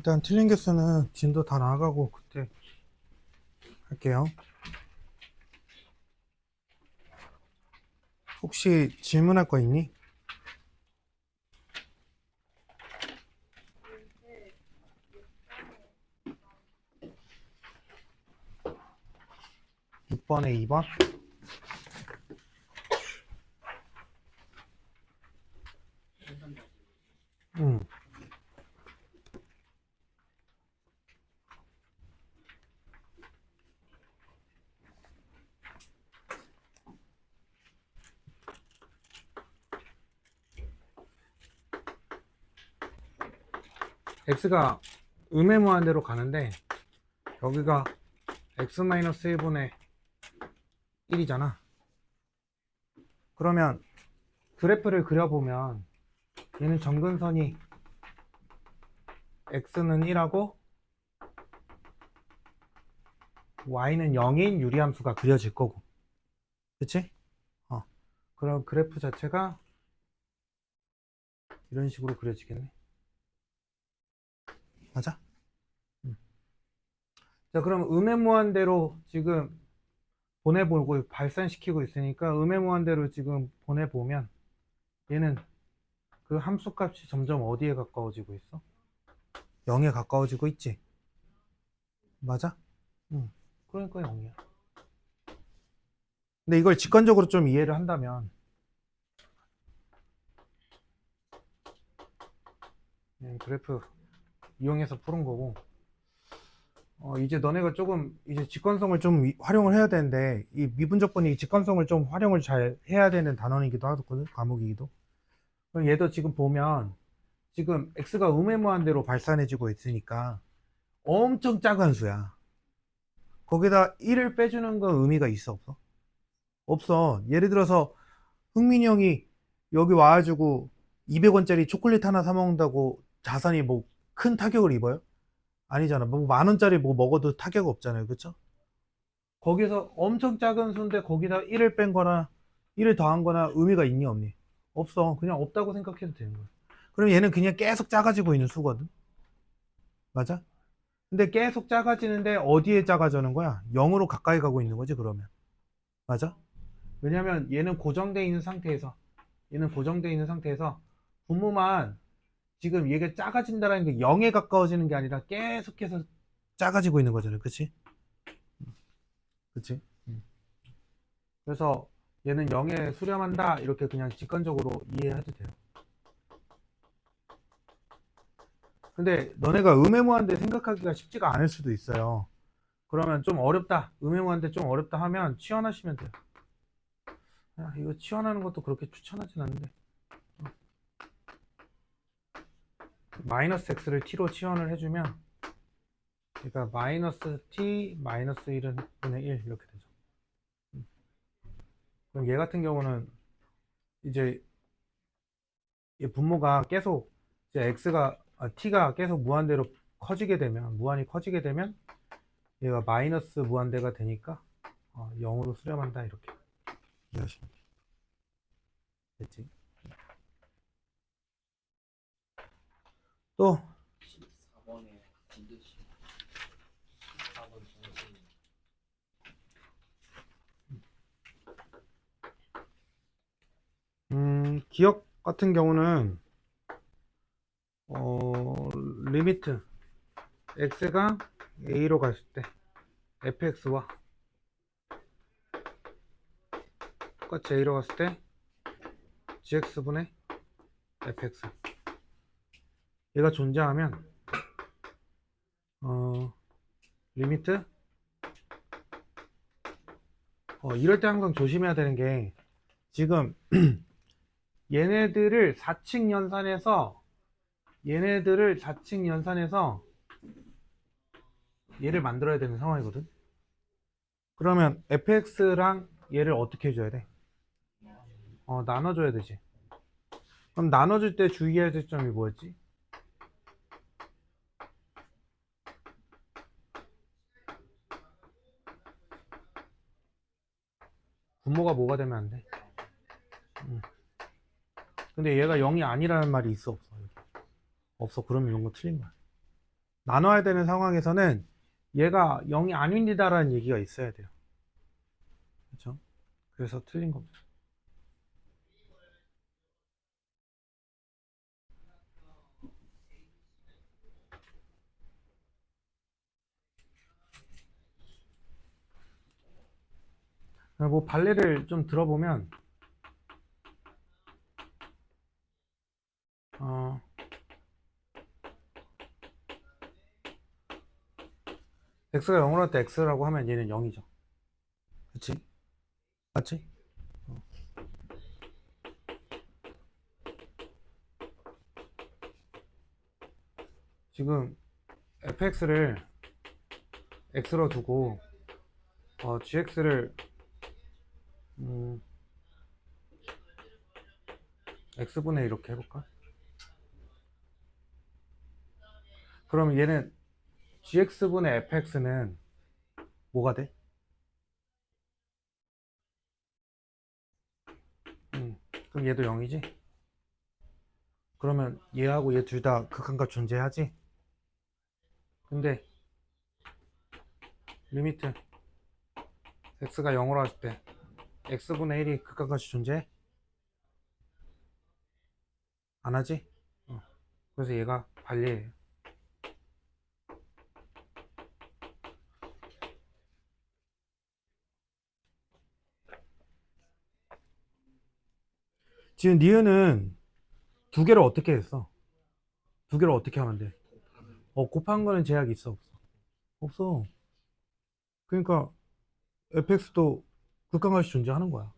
일단 틀린 개수는 진도 다 나가고 그때 할게요. 혹시 질문할 거 있니? 육 번에 2번? 응. x가 음의 무한대로 가는데 여기가 x-1분의 1이잖아. 그러면 그래프를 그려보면 얘는 점근선이 x는 1하고 y는 0인 유리함수가 그려질 거고, 그치? 그럼 그래프 자체가 이런 식으로 그려지겠네. 맞아? 자, 그럼 음의 무한대로 지금 보내보고 발산시키고 있으니까 음의 무한대로 지금 보내보면 얘는 그 함수 값이 점점 어디에 가까워지고 있어? 0에 가까워지고 있지? 맞아? 응. 그러니까 0이야. 근데 이걸 직관적으로 좀 이해를 한다면 그래프 이용해서 푸는 거고, 이제 너네가 조금 이제 직관성을 좀 활용을 해야 되는데, 이 미분적분이 직관성을 좀 활용을 잘 해야 되는 단원이기도 하거든, 과목이기도. 그럼 얘도 지금 보면 지금 x가 음의 무한대로 발산해지고 있으니까 엄청 작은 수야. 거기다 1을 빼주는 건 의미가 있어, 없어? 없어. 예를 들어서 흥민이 형이 여기 와가지고 200원짜리 초콜릿 하나 사 먹는다고 자산이 뭐 큰 타격을 입어요? 아니잖아. 뭐 만 원짜리 뭐 먹어도 타격 없잖아요. 그쵸? 거기서 엄청 작은 수인데 거기다 1을 뺀 거나 1을 더한 거나 의미가 있니 없니? 없어. 그냥 없다고 생각해도 되는 거야. 그럼 얘는 그냥 계속 작아지고 있는 수거든. 맞아? 근데 계속 작아지는데 어디에 작아지는 거야? 0으로 가까이 가고 있는 거지, 그러면. 맞아? 왜냐면 얘는 고정되어 있는 상태에서 분모만 지금 얘가 작아진다는 게 0에 가까워지는 게 아니라 계속해서 작아지고 있는 거잖아요. 그치? 그치? 그래서 얘는 0에 수렴한다 이렇게 그냥 직관적으로 이해해도 돼요. 근데 너네가 음해무한대 생각하기가 쉽지가 않을 수도 있어요. 그러면 좀 어렵다, 음해무한대 좀 어렵다 하면 치환하시면 돼요. 이거 치환하는 것도 그렇게 추천하진 않는데, 마이너스 x를 t로 치환을 해주면 그러니까 마이너스 t 마이너스 1은 분의 1 이렇게 되죠. 그럼 얘 같은 경우는 이제 이 분모가 계속 이제 t가 계속 무한대로 커지게 되면, 무한히 커지게 되면 얘가 마이너스 무한대가 되니까 0으로 수렴한다 이렇게 이해하시면 됐지. 또 14번에 반드시 14번 정신 기억 같은 경우는 리미트 x가 a로 갔을 때 fx와 똑같이 a로 갔을 때 gx분의 fx, 얘가 존재하면 리미트 이럴 때 항상 조심해야 되는 게, 지금 얘네들을 4층 연산해서 얘를 만들어야 되는 상황이거든. 그러면 fx랑 얘를 어떻게 해줘야 돼? 나눠줘야 되지. 그럼 나눠줄 때 주의해야 될 점이 뭐였지? 분모가 뭐가 되면 안 돼? 근데 얘가 0이 아니라는 말이 있어, 없어? 없어. 그러면 이런 거 틀린 거야. 나눠야 되는 상황에서는 얘가 0이 아닙니다라는 얘기가 있어야 돼요. 그렇죠? 그래서 틀린 겁니다. 뭐 발레를 좀 들어보면 어, x가 0으로 할 때 x라고 하면 얘는 0이죠. 그치? 맞지? 어. 지금 fx를 x로 두고 gx를 x분의 이렇게 해볼까? 그러면 얘는 gx분의 fx는 뭐가 돼? 그럼 얘도 0이지? 그러면 얘하고 얘 둘 다 극한값 존재하지? 근데 리미트 x가 0으로 했을 때 x분의 1이 극한값이 존재해? 안 하지? 그래서 얘가 반리예요. 지금 니은은 두 개를 어떻게 했어? 두 개를 어떻게 하면 돼? 곱한 거는 제약이 있어, 없어? 없어. 그러니까 fx도 극한값이 존재하는 거야.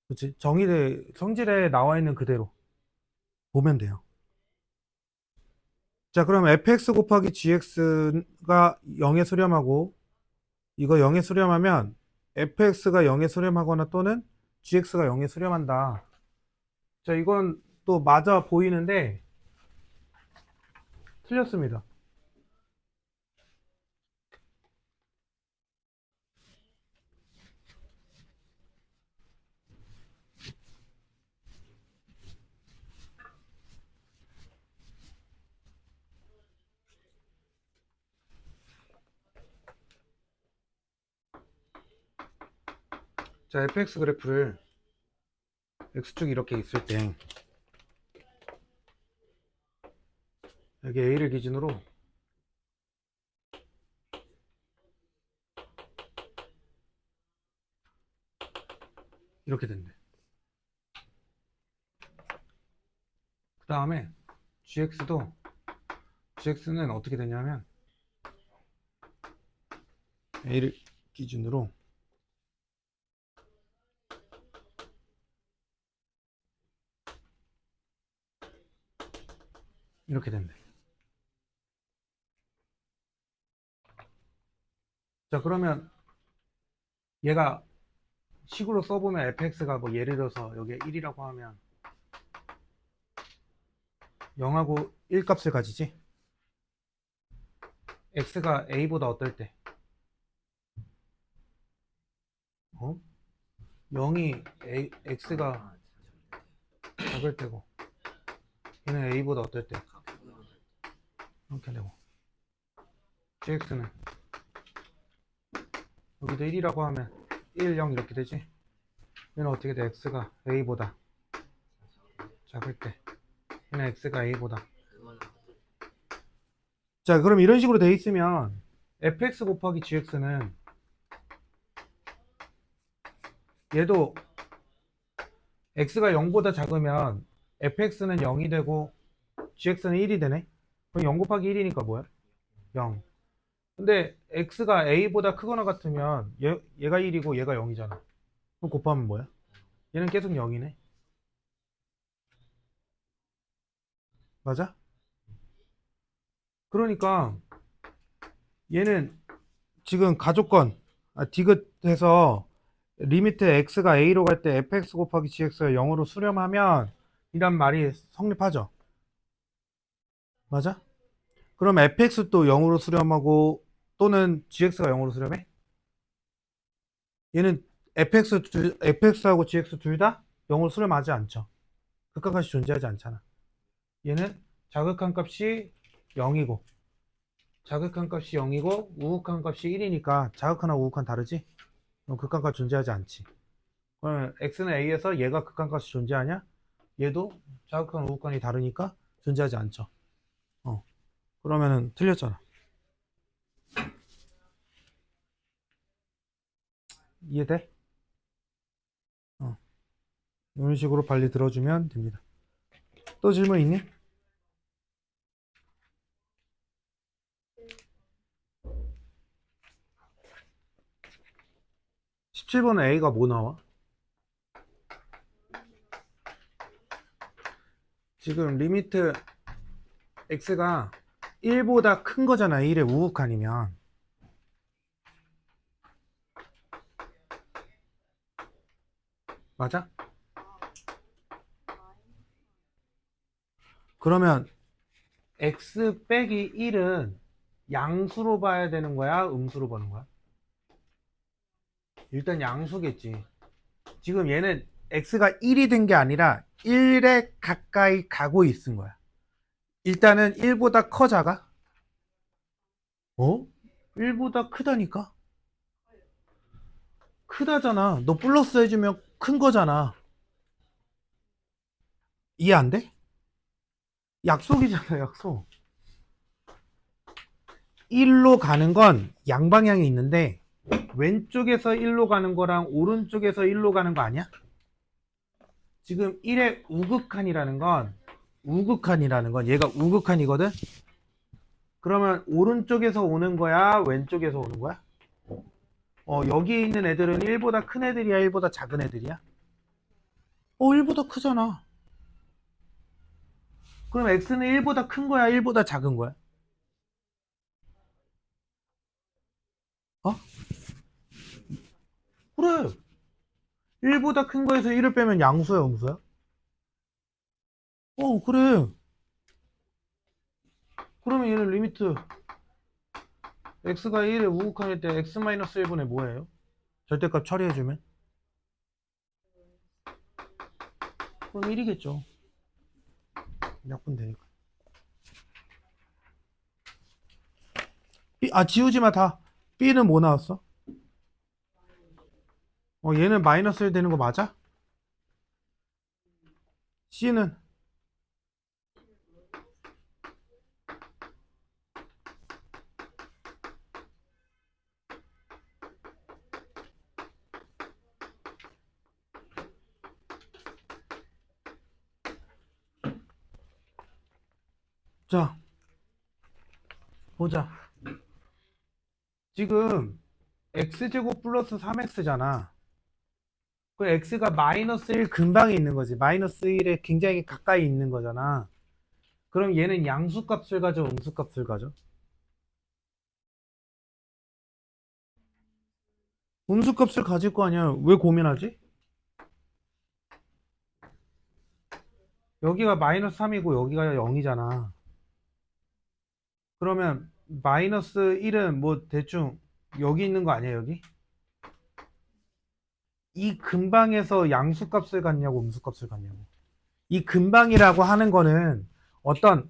그렇지? 성질에 나와 있는 그대로 보면 돼요. 자, 그럼 fx 곱하기 gx가 0에 수렴하고 이거 0에 수렴하면 fx가 0에 수렴하거나 또는 gx가 0에 수렴한다. 자, 이건 또 맞아 보이는데 틀렸습니다. 자, fx 그래프를 x축이 이렇게 있을 때 여기 a를 기준으로 이렇게 된대. 그 다음에 gx는 어떻게 되냐면 a를 기준으로 이렇게 된대. 자, 그러면 얘가 식으로 써보면 fx가 뭐 예를 들어서 여기에 1이라고 하면 0하고 1 값을 가지지? x가 a보다 어떨 때? 0이 x가 작을 때고 얘는 a보다 어떨 때? 이렇게 되고 gx는 여기도 1이라고 하면 1, 0 이렇게 되지? 얘는 어떻게 돼? x가 a보다 작을 때 얘는 x가 a보다 자, 그럼 이런 식으로 돼 있으면 fx 곱하기 gx는 얘도 x가 0보다 작으면 fx는 0이 되고 gx는 1이 되네? 그럼 0 곱하기 1이니까 뭐야? 0. 근데 x가 a보다 크거나 같으면 얘가 1이고 얘가 0이잖아. 그럼 곱하면 뭐야? 얘는 계속 0이네. 맞아? 그러니까 얘는 지금 가족권 디귿해서 리미트 x가 a로 갈 때 fx 곱하기 gx가 0으로 수렴하면 이란 말이 성립하죠. 맞아? 그럼 fx도 0으로 수렴하고 또는 gx가 0으로 수렴해? 얘는 fx하고 gx 둘 다 0으로 수렴하지 않죠. 극한값이 존재하지 않잖아. 얘는 자극한 값이 0이고 자극한 값이 0이고 우극한 값이 1이니까 자극하나 우극한 다르지? 그럼 극한값 존재하지 않지. 그러면 x는 a에서 얘가 극한값이 존재하냐? 얘도 자극한 우극한이 다르니까 존재하지 않죠. 그러면은 틀렸잖아. 이해돼? 이런 식으로 빨리 들어주면 됩니다. 또 질문 있니? 17번 A가 뭐 나와? 지금 리미트 x가 1보다 큰 거잖아. 1의 우극한이면. 맞아? 그러면 x 빼기 1은 양수로 봐야 되는 거야? 음수로 보는 거야? 일단 양수겠지. 지금 얘는 x가 1이 된 게 아니라 1에 가까이 가고 있은 거야. 일단은 1보다 커 작아? 1보다 크다니까? 크다잖아. 너 플러스 해주면 큰 거잖아. 이해 안 돼? 약속이잖아, 약속. 1로 가는 건 양방향이 있는데 왼쪽에서 1로 가는 거랑 오른쪽에서 1로 가는 거 아니야? 지금 1의 우극한이라는 건 얘가 우극한이거든? 그러면 오른쪽에서 오는 거야? 왼쪽에서 오는 거야? 여기 있는 애들은 1보다 큰 애들이야? 1보다 작은 애들이야? 1보다 크잖아. 그럼 x는 1보다 큰 거야? 1보다 작은 거야? 어? 그래. 1보다 큰 거에서 1을 빼면 양수야, 음수야? 그래. 그러면 얘는 리미트 x가 1에 우극한일 때 x-1분의 뭐예요? 절대값 처리해주면? 그럼 1이겠죠. 약분 되니까. 지우지 마, 다. b는 뭐 나왔어? 얘는 마이너스 1 되는 거 맞아? c는? 자, 보자. 지금 x제곱 플러스 3x잖아. 그 x가 마이너스 1 근방에 있는 거지. 마이너스 1에 굉장히 가까이 있는 거잖아. 그럼 얘는 양수값을 가져, 음수값을 가져? 음수값을 가질 거 아니야. 왜 고민하지? 여기가 마이너스 3이고 여기가 0이잖아. 그러면 마이너스 1은 뭐 대충 여기 있는 거 아니야, 여기? 이 근방에서 양수값을 갖냐고 음수값을 갖냐고. 이 근방이라고 하는 거는 어떤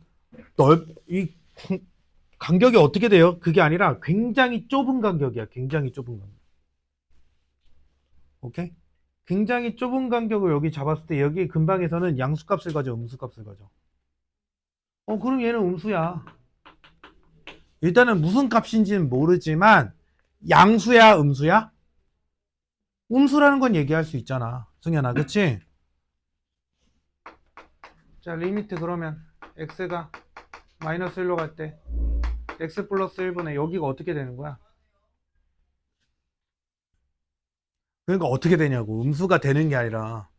이 간격이 어떻게 돼요? 그게 아니라 굉장히 좁은 간격이야. 굉장히 좁은 간격. 오케이? 굉장히 좁은 간격을 여기 잡았을 때 여기 근방에서는 양수값을 가져, 음수값을 가져. 그럼 얘는 음수야. 일단은 무슨 값인지는 모르지만 양수야, 음수야? 음수라는 건 얘기할 수 있잖아. 승현아, 그치? 자, 리미트 그러면 x가 마이너스 1로 갈 때 x 플러스 1분의 여기가 어떻게 되는 거야? 그러니까 어떻게 되냐고. 음수가 되는 게 아니라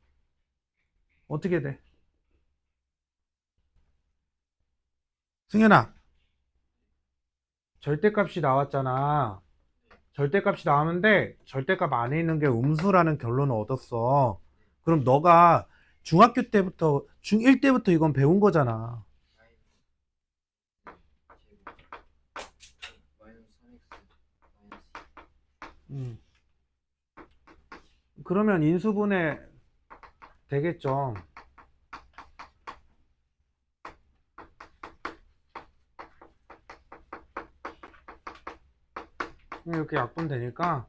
어떻게 돼? 승현아, 절대값이 나왔잖아. 절대값이 나왔는데 절대값 안에 있는 게 음수라는 결론을 얻었어. 그럼 너가 중학교 때부터 중1 때부터 이건 배운 거잖아. 마이너스 3x 마이너스 음. 그러면 인수분해 되겠죠. 이렇게 약분되니까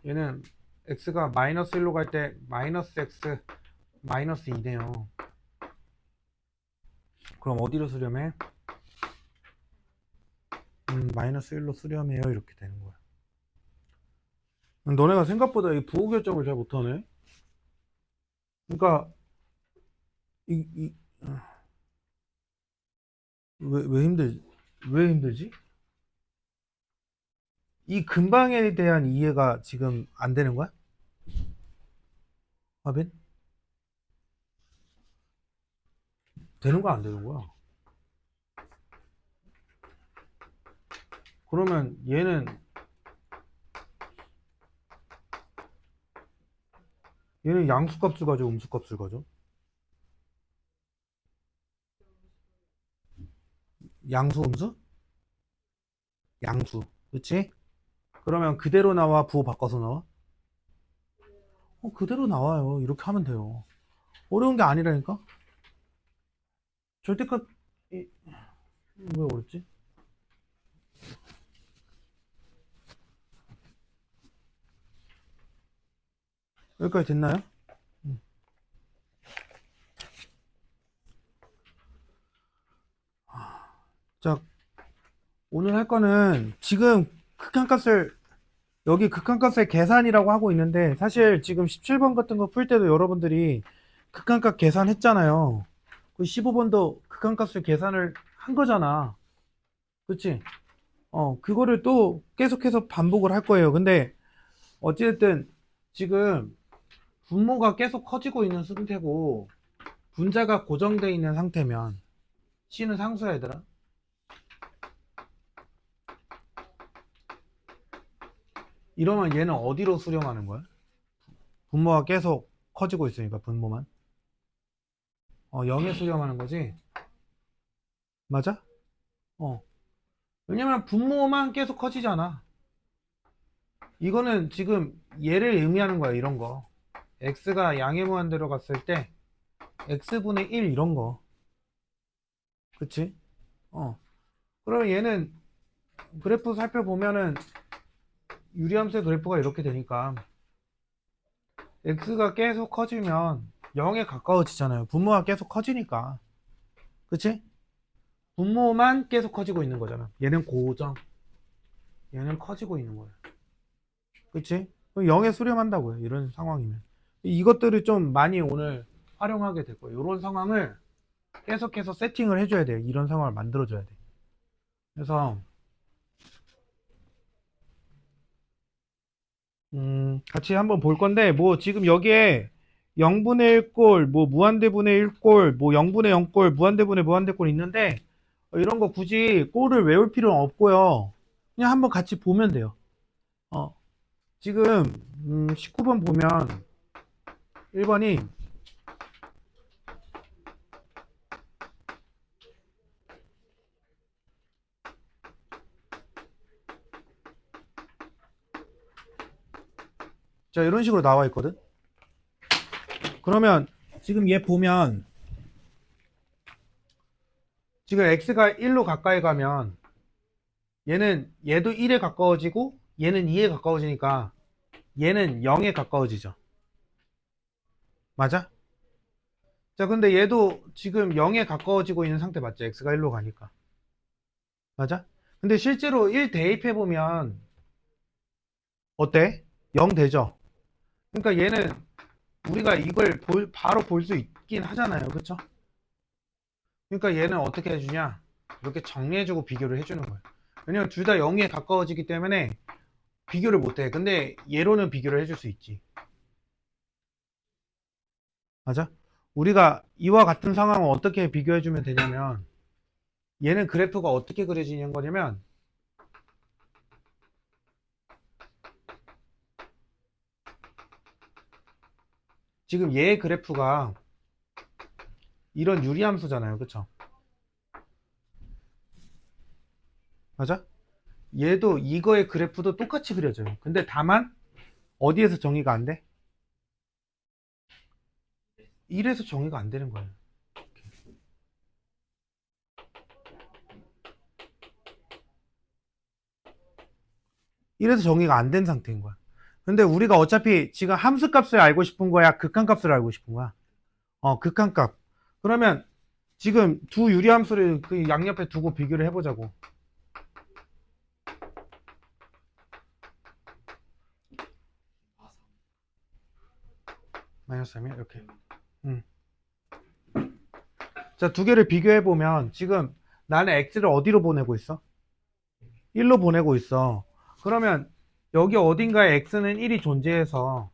얘는 x가 마이너스 1로 갈 때 마이너스 x 마이너스 2네요. 그럼 어디로 수렴해? 마이너스 1로 수렴해요. 이렇게 되는 거야. 너네가 생각보다 이 부호 결정을 잘 못하네. 그러니까 이 왜 힘들지? 이 근방에 대한 이해가 지금 안 되는 거야? 하빈? 되는 거 안 되는 거야? 그러면 얘는 양수값을 가져, 음수값을 가져? 양수, 음수? 양수. 그치? 그러면 그대로 나와, 부호 바꿔서 나와? 그대로 나와요. 이렇게 하면 돼요. 어려운 게 아니라니까? 절대값, 왜 어렵지? 여기까지 됐나요? 자, 오늘 할 거는 지금 극한값을 여기 극한값의 계산이라고 하고 있는데 사실 지금 17번 같은 거 풀 때도 여러분들이 극한값 계산했잖아요. 그 15번도 극한값을 계산을 한 거잖아. 그치? 그거를 또 계속해서 반복을 할 거예요. 근데 어찌됐든 지금 분모가 계속 커지고 있는 상태고 분자가 고정되어 있는 상태면 C는 상수야 얘들아. 이러면 얘는 어디로 수렴하는 거야? 분모가 계속 커지고 있으니까 분모만 0에 수렴하는 거지. 맞아? 어. 왜냐면 분모만 계속 커지잖아. 이거는 지금 얘를 의미하는 거야. 이런 거 x가 양의 무한대로 갔을 때 x분의 1 이런 거. 그치? 그러면 얘는 그래프 살펴보면은 유리함수의 그래프가 이렇게 되니까 x가 계속 커지면 0에 가까워지잖아요. 분모가 계속 커지니까. 그치? 분모만 계속 커지고 있는 거잖아. 얘는 고정, 얘는 커지고 있는 거야. 그치? 그럼 0에 수렴한다고요. 이런 상황이면. 이것들을 좀 많이 오늘 활용하게 될 거예요. 이런 상황을 계속해서 세팅을 해줘야 돼요. 이런 상황을 만들어줘야 돼. 그래서 같이 한번 볼 건데 뭐 지금 여기에 0분의 1꼴, 뭐 무한대분의 1꼴, 뭐 0분의 0꼴, 무한대분의 무한대꼴 있는데 이런 거 굳이 꼴을 외울 필요는 없고요. 그냥 한번 같이 보면 돼요. 지금 19번 보면 1번이 자 이런 식으로 나와 있거든. 그러면 지금 얘 보면 지금 x가 1로 가까이 가면 얘도 1에 가까워지고 얘는 2에 가까워지니까 얘는 0에 가까워지죠. 맞아? 자 근데 얘도 지금 0에 가까워지고 있는 상태 맞죠? x가 1로 가니까. 맞아? 근데 실제로 1 대입해 보면 어때? 0 되죠? 그러니까 얘는 우리가 이걸 바로 볼 수 있긴 하잖아요. 그쵸? 그러니까 얘는 어떻게 해주냐? 이렇게 정리해주고 비교를 해주는 거예요. 왜냐면 둘 다 0에 가까워지기 때문에 비교를 못해. 근데 얘로는 비교를 해줄 수 있지. 맞아? 우리가 이와 같은 상황을 어떻게 비교해주면 되냐면 얘는 그래프가 어떻게 그려지는 거냐면 지금 얘의 그래프가 이런 유리함수잖아요. 그쵸? 맞아? 얘도 이거의 그래프도 똑같이 그려져요. 근데 다만 어디에서 정의가 안 돼? 1에서 정의가 안 되는 거예요. 이래서 정의가 안 된 상태인 거야. 근데 우리가 어차피 지금 함수값을 알고 싶은 거야? 극한값을 알고 싶은 거야? 극한값. 그러면 지금 두 유리함수를 그 양옆에 두고 비교를 해보자고. 마이너스 3이야? 이렇게. 자, 두 개를 비교해보면 지금 나는 x를 어디로 보내고 있어? 1로 보내고 있어. 그러면 여기 어딘가에 x는 1이 존재해서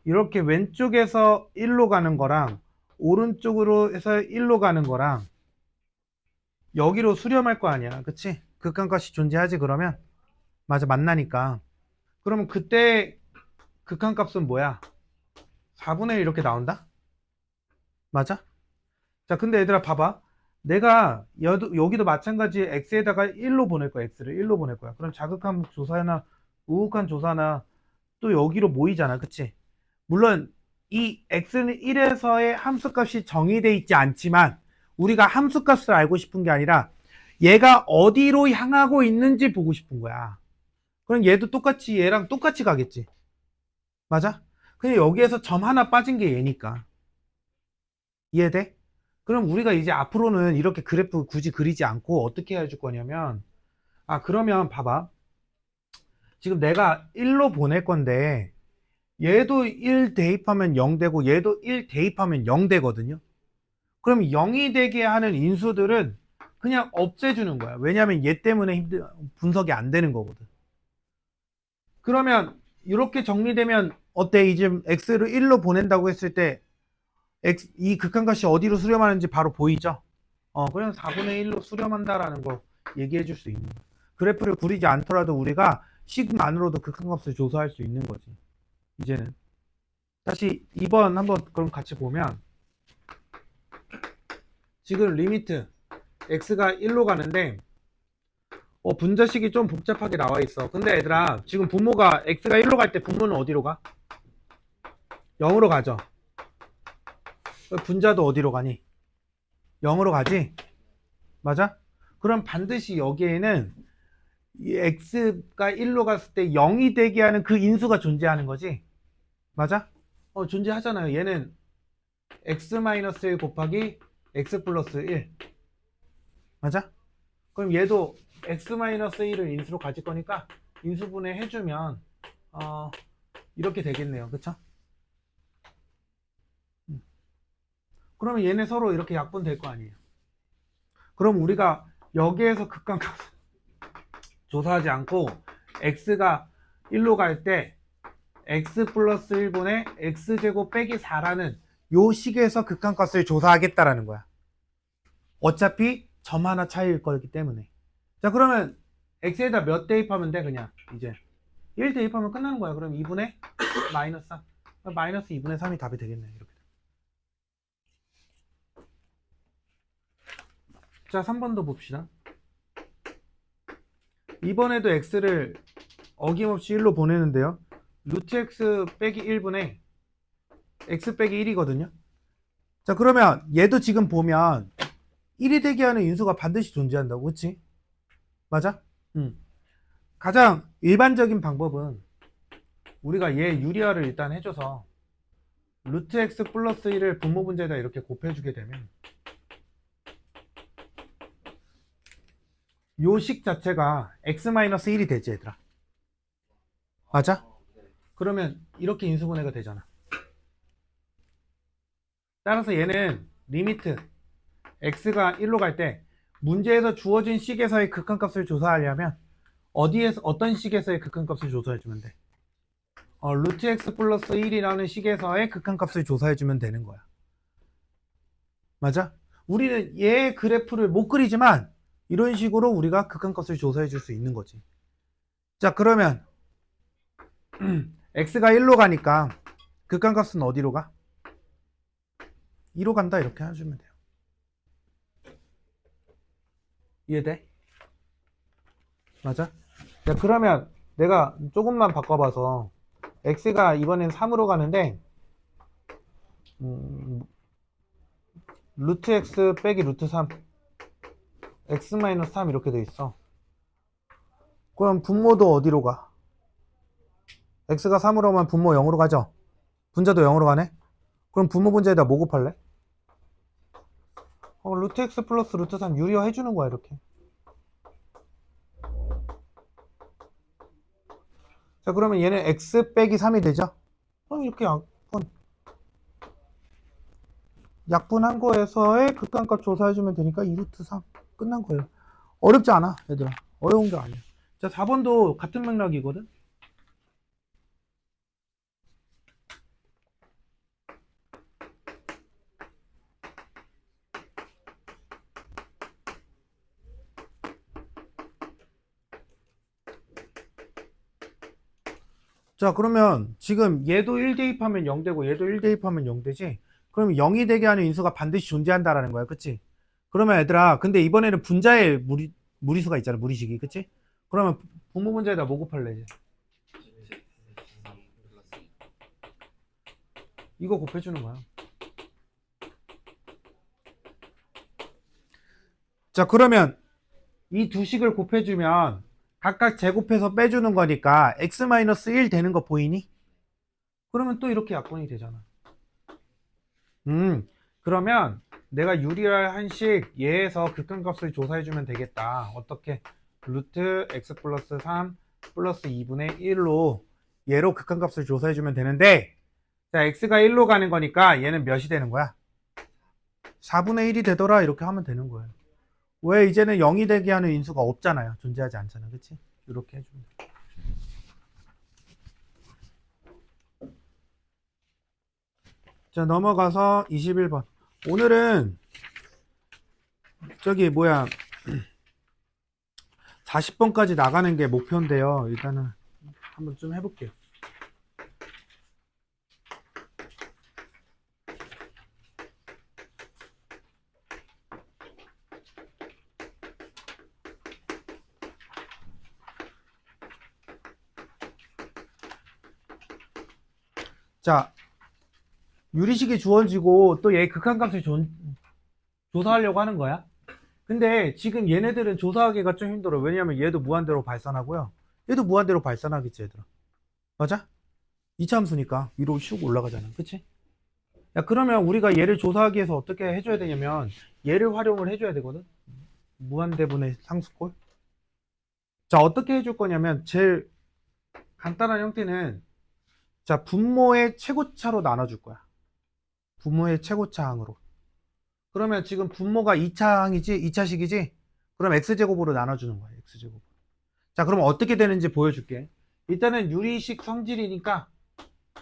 이렇게 왼쪽에서 1로 가는 거랑 오른쪽으로 해서 1로 가는 거랑 여기로 수렴할 거 아니야. 그치? 극한값이 존재하지 그러면? 맞아, 만나니까. 그러면 그때 극한값은 뭐야? 4분의 1 이렇게 나온다? 맞아? 자, 근데 얘들아 봐봐. 내가 여기도 마찬가지 x에다가 1로 보낼 거야. x를 1로 보낼 거야. 그럼 자극한 조사나 우극한 조사나 또 여기로 모이잖아. 그치? 물론 이 x는 1에서의 함수값이 정의되어 있지 않지만 우리가 함수값을 알고 싶은 게 아니라 얘가 어디로 향하고 있는지 보고 싶은 거야. 그럼 얘도 똑같이 얘랑 똑같이 가겠지. 맞아? 근데 여기에서 점 하나 빠진 게 얘니까. 이해돼? 그럼 우리가 이제 앞으로는 이렇게 그래프 굳이 그리지 않고 어떻게 해줄 거냐면, 그러면 봐봐. 지금 내가 1로 보낼 건데 얘도 1 대입하면 0 되고 얘도 1 대입하면 0 되거든요. 그럼 0이 되게 하는 인수들은 그냥 없애주는 거야. 왜냐면 얘 때문에 분석이 안 되는 거거든. 그러면 이렇게 정리되면 어때? 이제 x를 1로 보낸다고 했을 때 이 극한값이 어디로 수렴하는지 바로 보이죠? 그냥 4분의 1로 수렴한다라는 거 얘기해 줄 수 있는 거야. 그래프를 그리지 않더라도 우리가 식만으로도 극한값을 조사할 수 있는 거지. 이제는 다시 2번 한번 그럼 같이 보면 지금 리미트 x가 1로 가는데 분자식이 좀 복잡하게 나와 있어. 근데 얘들아 지금 분모가 x가 1로 갈 때 분모는 어디로 가? 0으로 가죠. 분자도 어디로 가니? 0으로 가지? 맞아? 그럼 반드시 여기에는 이 x가 1로 갔을 때 0이 되게 하는 그 인수가 존재하는 거지? 맞아? 존재하잖아요. 얘는 x-1 곱하기 x 플러스 1. 맞아? 그럼 얘도 x-1을 인수로 가질 거니까 인수분해 해주면 이렇게 되겠네요. 그쵸? 그러면 얘네 서로 이렇게 약분될 거 아니에요. 그럼 우리가 여기에서 극한값 조사하지 않고 x가 1로 갈 때 x 플러스 1분의 x제곱 빼기 4라는 요 식에서 극한값을 조사하겠다라는 거야. 어차피 점 하나 차이일 거기 때문에. 자, 그러면 x에다 몇 대입하면 돼? 그냥 이제 1 대입하면 끝나는 거야. 그럼 2분의 마이너스 3. 마이너스 2분의 3이 답이 되겠네. 이렇게. 자, 3번도 봅시다. 이번에도 x를 어김없이 1로 보내는데요. 루트 x 빼기 1분의 x 빼기 1이거든요. 자, 그러면 얘도 지금 보면 1이 되게 하는 인수가 반드시 존재한다고. 그치? 맞아? 가장 일반적인 방법은 우리가 얘 유리화를 일단 해줘서 루트 x 플러스 1을 분모 분자에다 이렇게 곱해주게 되면 요 식 자체가 x-1이 되지 얘들아. 맞아? 그러면 이렇게 인수분해가 되잖아. 따라서 얘는 리미트 x가 1로 갈 때 문제에서 주어진 식에서의 극한값을 조사하려면 어디에서 어떤 식에서의 극한값을 조사해주면 돼? 루트 x 플러스 1이라는 식에서의 극한값을 조사해주면 되는 거야. 맞아? 우리는 얘 그래프를 못 그리지만 이런 식으로 우리가 극한값을 조사해 줄 수 있는 거지. 자, 그러면 x가 1로 가니까 극한값은 어디로 가? 2로 간다 이렇게 해주면 돼요. 이해돼? 맞아? 자, 그러면 내가 조금만 바꿔봐서 x가 이번엔 3으로 가는데 루트 x 빼기 루트 3 x-3 이렇게 돼 있어. 그럼 분모도 어디로 가? x가 3으로 오면 분모 0으로 가죠. 분자도 0으로 가네. 그럼 분모 분자에다 뭐 곱할래? 루트 x 플러스 루트 3 유리화 해주는 거야 이렇게. 자 그러면 얘는 x 빼기 3이 되죠. 이렇게 약분한 거에서의 극한값 조사해주면 되니까 2루트 3 끝난 거예요. 어렵지 않아 얘들아. 어려운 게 아니야. 자 4번도 같은 맥락이거든. 자 그러면 지금 얘도 1 대입하면 0 되고 얘도 1 대입하면 0 되지. 그러면 0이 되게 하는 인수가 반드시 존재한다라는 거야. 그치? 그러면 얘들아 근데 이번에는 분자에 무리수가 있잖아. 무리식이. 그치? 그러면 분모 분자에다 뭐 곱할래 이제? 이거 곱해주는 거야. 자 그러면 이 두 식을 곱해주면 각각 제곱해서 빼주는 거니까 x-1 되는 거 보이니? 그러면 또 이렇게 약분이 되잖아. 그러면 내가 유리할 한식 얘에서 극한값을 조사해주면 되겠다. 어떻게? 루트 x 플러스 3 플러스 2분의 1로 얘로 극한값을 조사해주면 되는데 자 x가 1로 가는 거니까 얘는 몇이 되는 거야? 4분의 1이 되더라 이렇게 하면 되는 거예요. 왜 이제는 0이 되게 하는 인수가 없잖아요. 존재하지 않잖아. 그치? 이렇게 해주면 돼. 자 넘어가서 21번. 오늘은 저기 뭐야 40번까지 나가는 게 목표인데요. 일단은 한번 좀 해볼게요. 자 유리식이 주어지고 또 얘 극한값을 조사하려고 하는 거야. 근데 지금 얘네들은 조사하기가 좀 힘들어. 왜냐면 얘도 무한대로 발산하고요. 얘도 무한대로 발산하겠지 얘들아. 맞아? 이차함수니까 위로 슉 올라가잖아. 그치? 야 그러면 우리가 얘를 조사하기 위해서 어떻게 해줘야 되냐면 얘를 활용을 해줘야 되거든. 무한대분의 상수꼴. 자 어떻게 해줄 거냐면 제일 간단한 형태는 자 분모의 최고차로 나눠줄 거야. 분모의 최고차항으로. 그러면 지금 분모가 2차항이지? 2차식이지? 그럼 x제곱으로 나눠주는 거야. x제곱. 자 그럼 어떻게 되는지 보여줄게. 일단은 유리식 성질이니까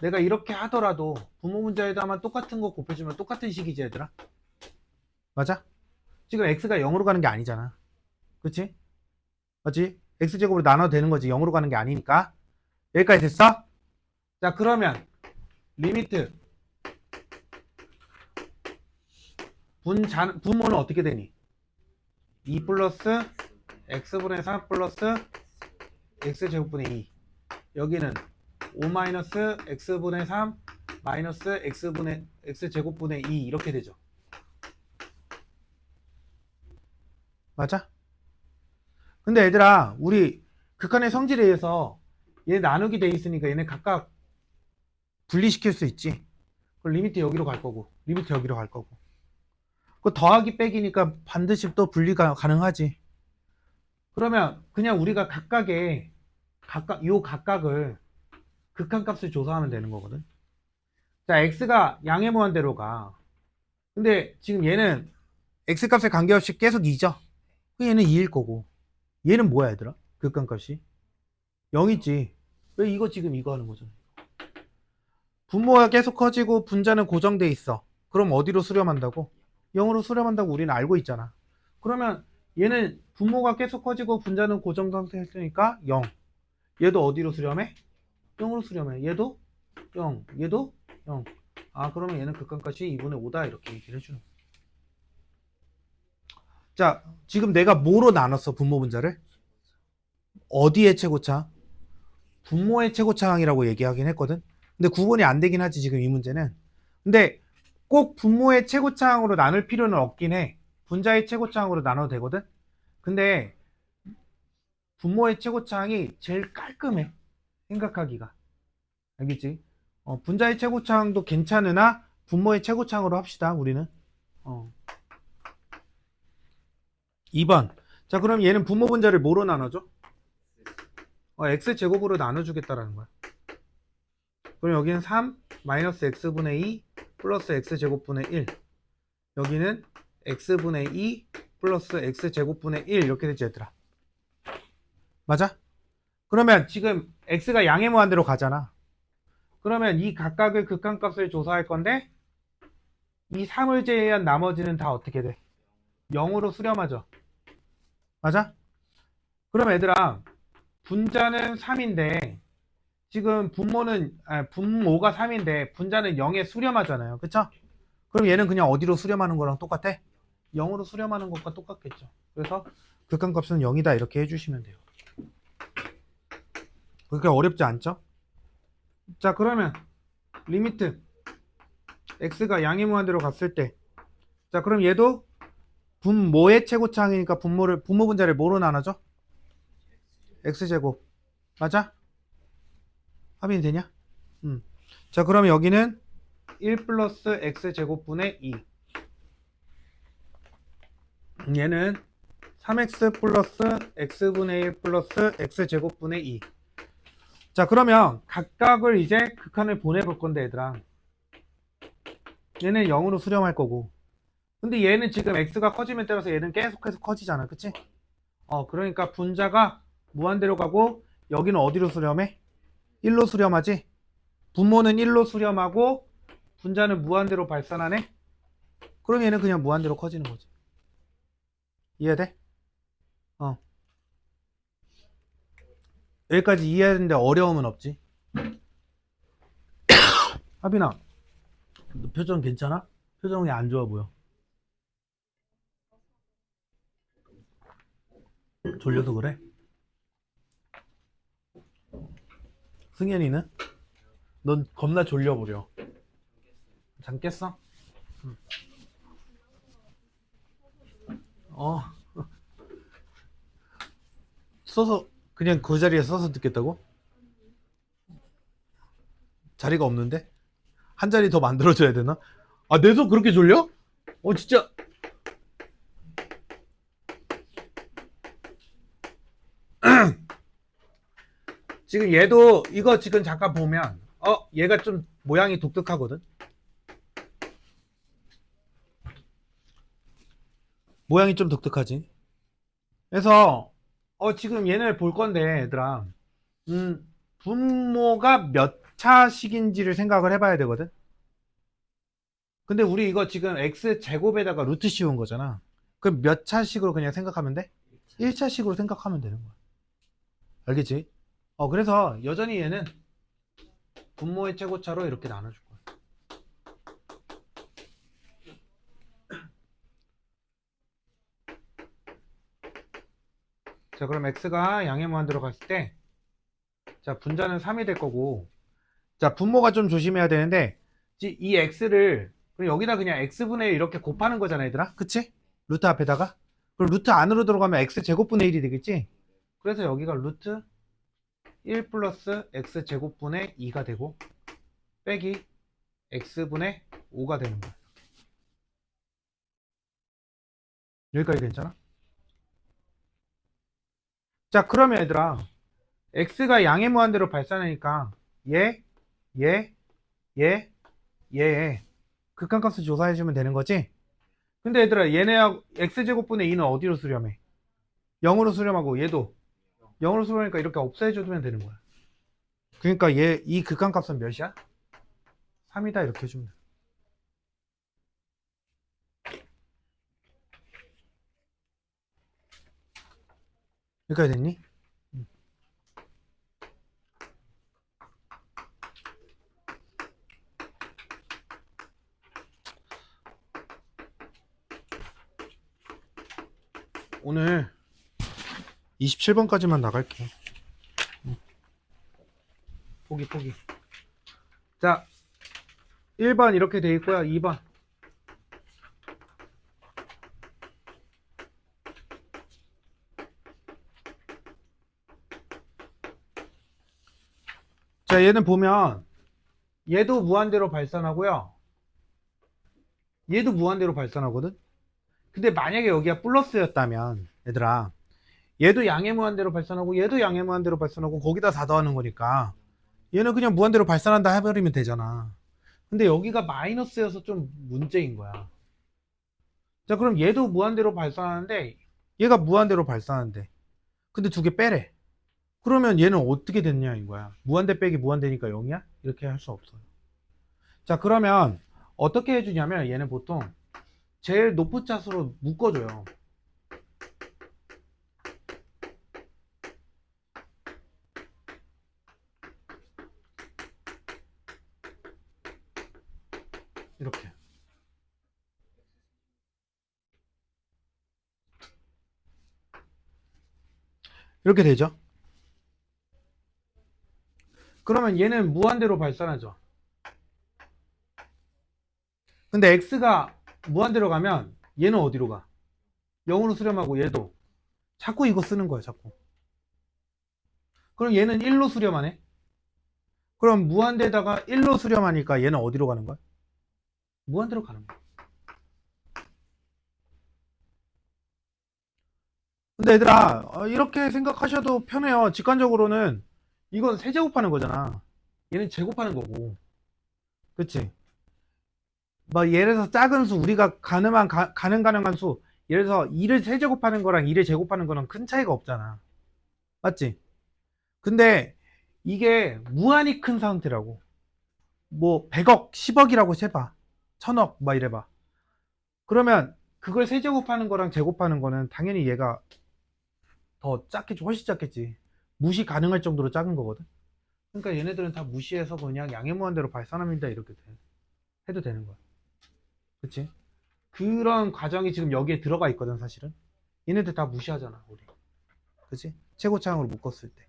내가 이렇게 하더라도 분모 문자에다만 똑같은 거 곱해주면 똑같은 식이지 얘들아. 맞아? 지금 x가 0으로 가는 게 아니잖아. 그치? 맞지? x제곱으로 나눠도 되는 거지. 0으로 가는 게 아니니까. 여기까지 됐어? 자 그러면 리미트 분모는 어떻게 되니? 2 플러스 x분의 3 플러스 x제곱분의 2. 여기는 5 마이너스 x분의 3 마이너스 x제곱분의 2 이렇게 되죠. 맞아? 근데 얘들아 우리 극한의 성질에 의해서 얘 나누기 돼 있으니까 얘네 각각 분리시킬 수 있지. 그럼 리미트 여기로 갈 거고 리미트 여기로 갈 거고 그 더하기 빼기니까 반드시 또 분리가 가능하지. 그러면 그냥 우리가 각각을 극한값을 조사하면 되는 거거든. 자 x가 양의 무한대로 가. 근데 지금 얘는 x값에 관계없이 계속 2죠. 얘는 2일 거고 얘는 뭐야 얘들아? 극한값이 0이지. 왜 이거 지금 이거 하는 거잖아. 분모가 계속 커지고 분자는 고정돼 있어. 그럼 어디로 수렴한다고? 0으로 수렴한다고 우리는 알고 있잖아. 그러면 얘는 분모가 계속 커지고 분자는 고정 상태였으니까 0. 얘도 어디로 수렴해? 0으로 수렴해. 얘도 0. 얘도 0. 아 그러면 얘는 극한값이 2분의 5다 이렇게 얘기를 해주는 거야. 자 지금 내가 뭐로 나눴어 분모 분자를? 어디의 최고차? 분모의 최고차항이라고 얘기하긴 했거든. 근데 구분이 안 되긴 하지 지금 이 문제는. 근데 꼭 분모의 최고차항으로 나눌 필요는 없긴 해. 분자의 최고차항으로 나눠도 되거든. 근데 분모의 최고차항이 제일 깔끔해 생각하기가. 알겠지? 분자의 최고차항도 괜찮으나 분모의 최고차항으로 합시다. 우리는 2번. 자, 그럼 얘는 분모 분자를 뭐로 나눠줘? x제곱으로 나눠주겠다라는 거야. 그럼 여기는 3 마이너스 x분의 2 플러스 x제곱분의 1. 여기는 x분의 2 플러스 x제곱분의 1 이렇게 되지 얘들아. 맞아? 그러면 지금 x가 양의 무한대로 가잖아. 그러면 이 각각의 극한값을 조사할 건데 이 3을 제외한 나머지는 다 어떻게 돼? 0으로 수렴하죠. 맞아? 그럼 얘들아 분자는 3인데 지금 분모가 3인데 분자는 0에 수렴하잖아요. 그쵸? 그럼 얘는 그냥 어디로 수렴하는 거랑 똑같아? 0으로 수렴하는 것과 똑같겠죠. 그래서 극한값은 0이다 이렇게 해주시면 돼요. 그렇게 어렵지 않죠? 자, 그러면 리미트 x가 양의 무한대로 갔을 때, 자, 그럼 얘도 분모의 최고차항이니까 분모 분자를 뭐로 나눠줘? x제곱. 맞아? 합의는 되냐? 자, 그럼 여기는 1 플러스 x제곱분의 2. 얘는 3x 플러스 x분의 1 플러스 x제곱분의 2. 자, 그러면 각각을 이제 극한을 보내볼 건데 얘들아 얘는 0으로 수렴할 거고 근데 얘는 지금 x가 커지면 따라서 얘는 계속해서 커지잖아. 그치? 그러니까 분자가 무한대로 가고 여기는 어디로 수렴해? 1로 수렴하지? 분모는 1로 수렴하고 분자는 무한대로 발산하네? 그럼 얘는 그냥 무한대로 커지는 거지. 이해돼? 여기까지 이해하는데 어려움은 없지? 하빈아, 너 표정 괜찮아? 표정이 안 좋아 보여. 졸려서 그래? 승현이는? 넌 겁나 졸려버려. 잠 깼어? 어. 써서 그냥 그 자리에 써서 듣겠다고? 자리가 없는데? 한 자리 더 만들어줘야 되나? 아, 내 손 그렇게 졸려? 진짜. 지금 얘도 이거 지금 잠깐 보면 얘가 좀 모양이 독특하거든. 모양이 좀 독특하지. 그래서 지금 얘네를 볼 건데 얘들아 분모가 몇 차식인지를 생각을 해봐야 되거든. 근데 우리 이거 지금 x제곱에다가 루트 씌운 거잖아. 그럼 몇 차식으로 그냥 생각하면 돼? 1차식으로 생각하면 되는 거야. 알겠지? 그래서 여전히 얘는 분모의 최고차로 이렇게 나눠줄 거야. 자, 그럼 x가 양의 무한대로 갔을 때, 자, 분자는 3이 될 거고, 자, 분모가 좀 조심해야 되는데, 이 x를, 그럼 여기다 그냥 x분의 1 이렇게 곱하는 거잖아, 얘들아. 그치? 루트 앞에다가. 그럼 루트 안으로 들어가면 x제곱분의 1이 되겠지? 그래서 여기가 루트 1 플러스 x제곱분의 2가 되고, 빼기 x분의 5가 되는 거야. 여기까지 괜찮아? 자, 그러면 얘들아, x가 양의 무한대로 발산하니까 얘, 얘, 얘, 얘 극한값을 조사해주면 되는 거지? 근데 얘들아 얘네하고 x제곱분의 2는 어디로 수렴해? 0으로 수렴하고 얘도 0으로 수렴하니까 이렇게 없애줘주면 되는 거야. 그러니까 이 극한값은 몇이야? 3이다 이렇게 해주면 돼. 여기까지 됐니? 오늘 27번까지만 나갈게. 포기. 자, 1번 이렇게 돼 있고요. 2번. 자, 얘는 보면 얘도 무한대로 발산하고요. 얘도 무한대로 발산하거든. 근데 만약에 여기가 플러스였다면 얘들아, 얘도 양의 무한대로 발산하고 얘도 양의 무한대로 발산하고 거기다 4 더하는 거니까 얘는 그냥 무한대로 발산한다 해버리면 되잖아. 근데 여기가 마이너스여서 좀 문제인 거야. 자, 그럼 얘도 무한대로 발산하는데 얘가 무한대로 발산하는데 근데 두 개 빼래. 그러면 얘는 어떻게 됐냐 이거야. 무한대 빼기 무한대니까 0이야? 이렇게 할 수 없어요. 자, 그러면 어떻게 해주냐면 얘는 보통 제일 높은 짝수로 묶어줘요. 이렇게. 이렇게 되죠. 그러면 얘는 무한대로 발산하죠. 근데 x가 무한대로 가면 얘는 어디로 가? 0으로 수렴하고 얘도 자꾸 이거 쓰는 거야 자꾸. 그럼 얘는 1로 수렴하네. 그럼 무한대에다가 1로 수렴하니까 얘는 어디로 가는 거야? 무한대로 가는 거야. 근데 얘들아 이렇게 생각하셔도 편해요. 직관적으로는 이건 세제곱하는 거잖아. 얘는 제곱하는 거고, 그치? 막 예를 들어서 작은 수, 우리가 가능한 수, 예를 들어서 2를 세제곱하는 거랑 2를 제곱하는 거랑 큰 차이가 없잖아. 맞지? 근데 이게 무한히 큰 상태라고. 뭐 100억 10억이라고 해봐, 1000억 막 이래봐. 그러면 그걸 세제곱하는 거랑 제곱하는 거는 당연히 얘가 더 작겠지. 훨씬 작겠지. 무시 가능할 정도로 작은 거거든. 그러니까 얘네들은 다 무시해서 그냥 양의 무한대로 발산합니다 이렇게 해도 되는 거야. 그치? 그런 과정이 지금 여기에 들어가 있거든 사실은. 얘네들 다 무시하잖아 우리. 그치? 최고차항으로 묶었을 때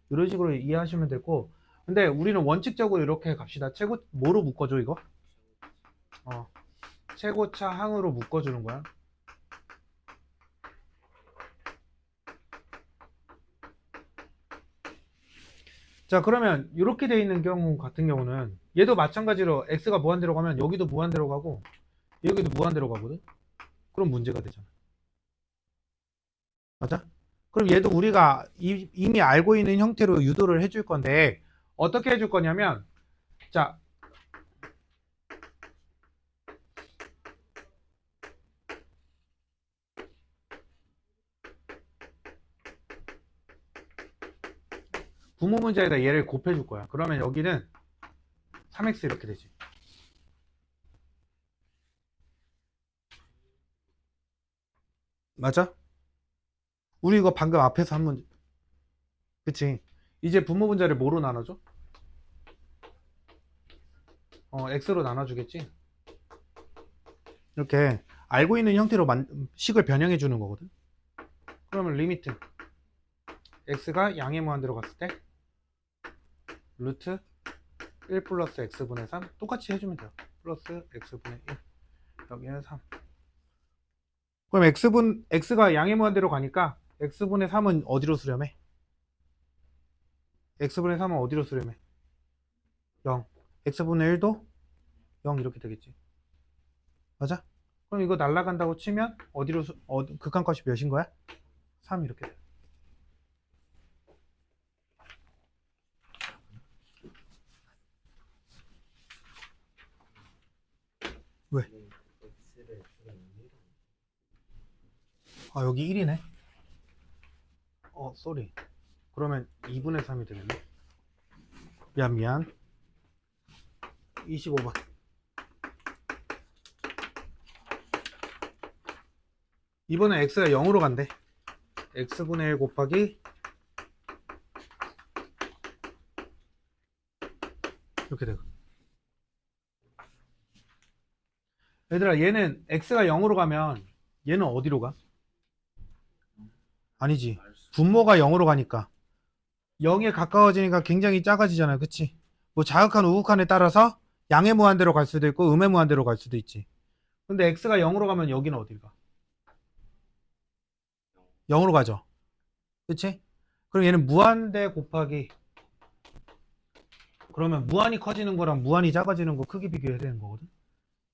이런 식으로 이해하시면 되고, 근데 우리는 원칙적으로 이렇게 갑시다. 뭐로 묶어줘 이거? 최고차항으로 묶어주는 거야. 자, 그러면 이렇게 돼 있는 경우 같은 경우는 얘도 마찬가지로 x가 무한대로 가면 여기도 무한대로 가고 여기도 무한대로 가거든. 그럼 문제가 되잖아. 맞아? 그럼 얘도 우리가 이미 알고 있는 형태로 유도를 해줄 건데 어떻게 해줄 거냐면, 자, 부모 문제에다 얘를 곱해줄 거야. 그러면 여기는 3x 이렇게 되지. 맞아? 우리 이거 방금 앞에서 한 문제. 그치? 이제 부모 분자를 뭐로 나눠줘? x로 나눠주겠지? 이렇게 알고 있는 형태로 식을 변형해 주는 거거든. 그러면 리미트 x가 양의 무한대로 갔을 때 루트 1 플러스 x분의 3 똑같이 해주면 돼요. 플러스 x분의 1 여기는 3. 그럼 x가 양의 무한대로 가니까 x분의 3은 어디로 수렴해? x분의 3은 어디로 수렴해? 0. x분의 1도 0 이렇게 되겠지. 맞아? 그럼 이거 날라간다고 치면 어디로 극한값이 몇인 거야? 3 이렇게 돼. 왜? 아, 여기 1이네. 쏘리. 그러면 2분의 3이 되겠네. 미안. 25번. 이번에 x가 0으로 간대. x분의 1 곱하기 이렇게 되고. 얘들아, 얘는 x가 0으로 가면 얘는 어디로 가? 아니지. 분모가 0으로 가니까 0에 가까워지니까 굉장히 작아지잖아. 그치? 뭐 자극한 우극한에 따라서 양의 무한대로 갈 수도 있고 음의 무한대로 갈 수도 있지. 근데 x가 0으로 가면 여기는 어딜 가? 0으로 가죠. 그치? 그럼 얘는 무한대 곱하기 그러면 무한히 커지는 거랑 무한히 작아지는 거 크기 비교해야 되는 거거든.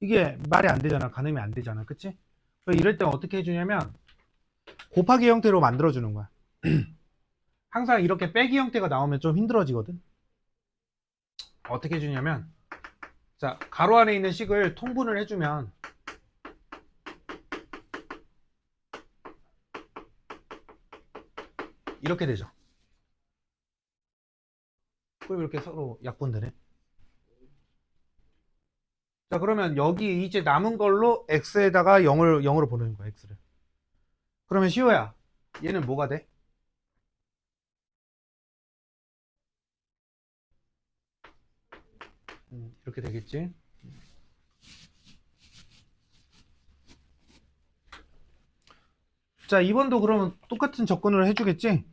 이게 말이 안 되잖아. 가늠이 안 되잖아. 그치? 그래서 이럴 때 어떻게 해주냐면 곱하기 형태로 만들어주는 거야. 항상 이렇게 빼기 형태가 나오면 좀 힘들어지거든. 어떻게 해주냐면 자, 가로 안에 있는 식을 통분을 해주면 이렇게 되죠. 그럼 이렇게 서로 약분되네. 자, 그러면 여기 이제 남은 걸로 x에다가 0으로 보내는 거야, x를. 그러면 시호야, 얘는 뭐가 돼? 이렇게 되겠지. 자, 2번도 그러면 똑같은 접근을 해주겠지?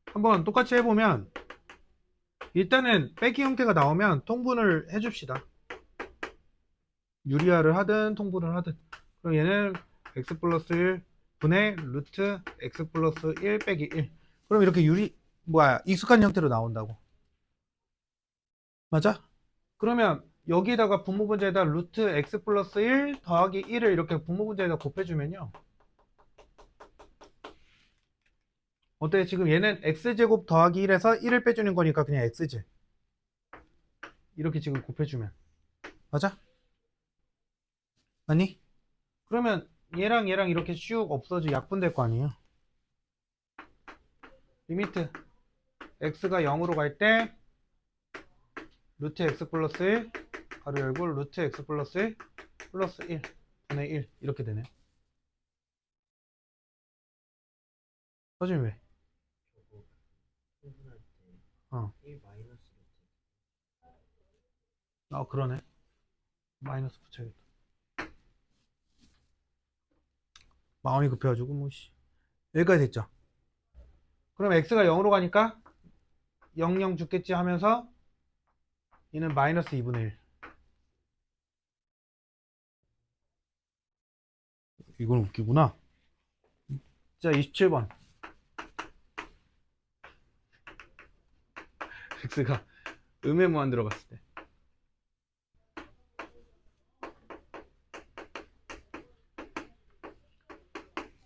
한번 똑같이 해보면 일단은 빼기 형태가 나오면 통분을 해줍시다. 유리화를 하든 통분을 하든. 그럼 얘는 x 플러스 1 분의 루트 x 플러스 1 빼기 1. 그럼 이렇게 익숙한 형태로 나온다고. 맞아? 그러면 여기다가 분모분자에다 루트 x 플러스 1 더하기 1을 이렇게 분모분자에다 곱해주면요. 어때? 지금 얘는 x제곱 더하기 1에서 1을 빼주는 거니까 그냥 x제. 이렇게 지금 곱해주면. 맞아? 아니? 그러면 얘랑 이렇게 슉 없어져 약분될 거 아니에요? 리미트 x가 0으로 갈 때 루트 x 플러스 1 가로 열고 루트 x 플러스 1 플러스 1 분의 1 이렇게 되네. 서진 왜? 저거 통분할 때 어. 1 마이너스 루트. 그러네. 마이너스 붙여야겠다. 마음이 급해가지고 여기까지 됐죠. 그럼 x가 0으로 가니까 0 죽겠지 하면서 얘는 마이너스 2분의 1. 이건 웃기구나. 자, 27번. x가 음의 무한 들어갔을 때.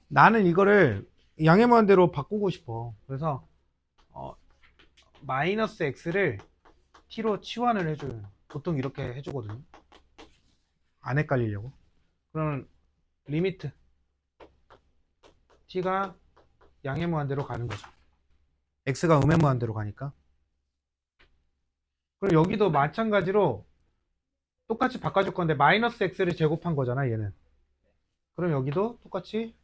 나는 이거를 양의 무한대로 바꾸고 싶어. 그래서 마이너스 x를 t로 치환을 해줘요. 보통 이렇게 해주거든요. 안 헷갈리려고. 그러면 리미트 t가 양의 무한대로 가는 거죠. x가 음의 무한대로 가니까. 그럼 여기도 마찬가지로 똑같이 바꿔줄 건데 마이너스 x를 제곱한 거잖아, 얘는. 그럼 여기도 똑같이